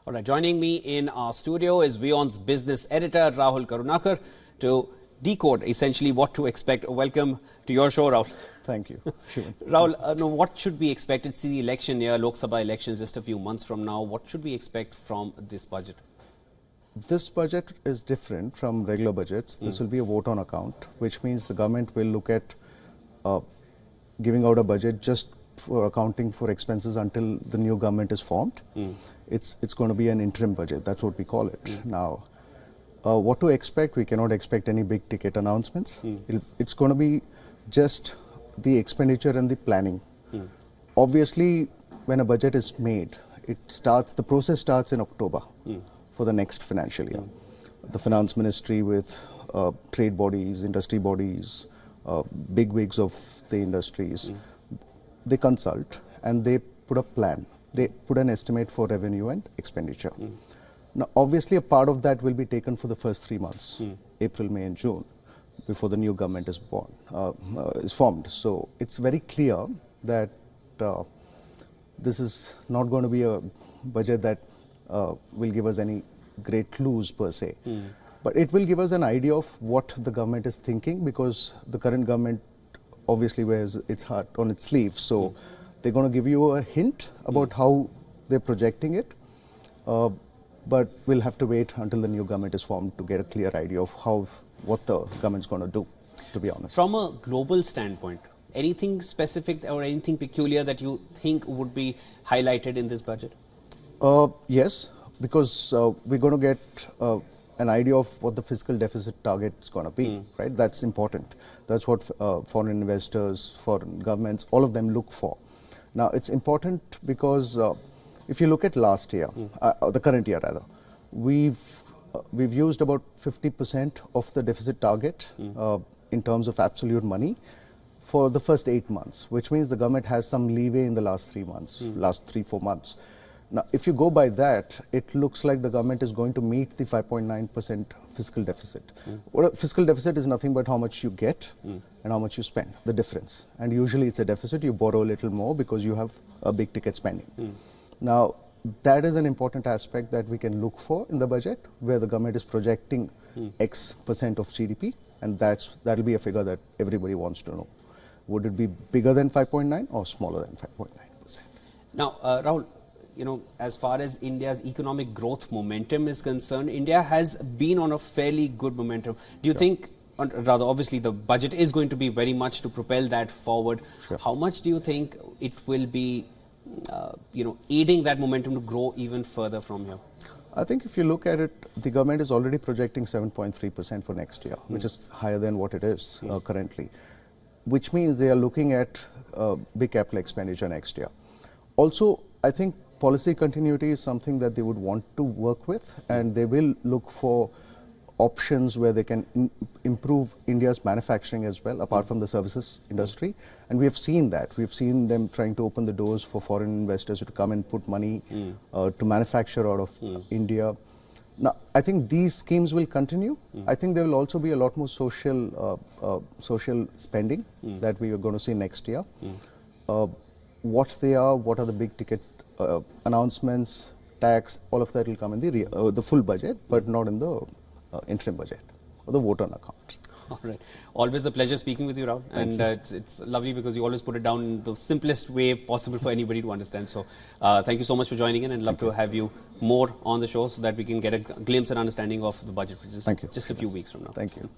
All right, joining me in our studio is WION's business editor, Rahul Karunakar, to decode essentially what to expect. Welcome to your show, Rahul. Thank you. Rahul, what should we expect? It's the election year, Lok Sabha elections just a few months from now. What should we expect from this budget? This budget is different from regular budgets. This will be a vote on account, which means the government will look at giving out a budget just for accounting for expenses until the new government is formed. It's going to be an interim budget. That's what we call it. Now, what to expect? We cannot expect any big ticket announcements. It's going to be just the expenditure and the planning. Obviously, when a budget is made, the process starts in October for the next financial year. The finance ministry with trade bodies, industry bodies, big wigs of the industries, they consult and they put a plan. They put an estimate for revenue and expenditure. Now, obviously, a part of that will be taken for the first 3 months, April, May, and June, before the new government is formed. So it's very clear that this is not going to be a budget that will give us any great clues per se. But it will give us an idea of what the government is thinking, because the current government obviously wears its heart on its sleeve. So they're going to give you a hint about how they're projecting it. But we'll have to wait until the new government is formed to get a clear idea of what the government's going to do, to be honest. From a global standpoint, anything specific or anything peculiar that you think would be highlighted in this budget? Yes, because we're going to get an idea of what the fiscal deficit target is going to be, right? That's important. That's what foreign investors, foreign governments, all of them look for. Now, it's important because if you look at last year, the current year rather, we've used about 50% of the deficit target in terms of absolute money for the first 8 months, which means the government has some leeway in the last 3 months, last 3-4 months. Now, if you go by that, it looks like the government is going to meet the 5.9% fiscal deficit. Fiscal deficit is nothing but how much you get and how much you spend, the difference. And usually it's a deficit, you borrow a little more because you have a big ticket spending. Now, that is an important aspect that we can look for in the budget, where the government is projecting X% of GDP, and that'll be a figure that everybody wants to know. Would it be bigger than 5.9 or smaller than 5.9%? Now, Rahul, as far as India's economic growth momentum is concerned, India has been on a fairly good momentum. Do you think, or rather, obviously, the budget is going to be very much to propel that forward. How much do you think it will be, aiding that momentum to grow even further from here? I think if you look at it, the government is already projecting 7.3% for next year, which is higher than what it is currently, which means they are looking at big capital expenditure next year. Also, I think policy continuity is something that they would want to work with, and they will look for options where they can improve India's manufacturing as well, apart from the services industry. And we have seen that. We've seen them trying to open the doors for foreign investors to come and put money to manufacture out of India. Now, I think these schemes will continue. I think there will also be a lot more social spending that we are going to see next year. What they are, what are the big ticket announcements, tax, all of that will come in the full budget, but not in the interim budget or the vote on account. All right. Always a pleasure speaking with you, Rahul. And it's lovely because you always put it down in the simplest way possible for anybody to understand. So thank you so much for joining in, and love to have you more on the show so that we can get a glimpse and understanding of the budget, which is just a few weeks from now. Thank you.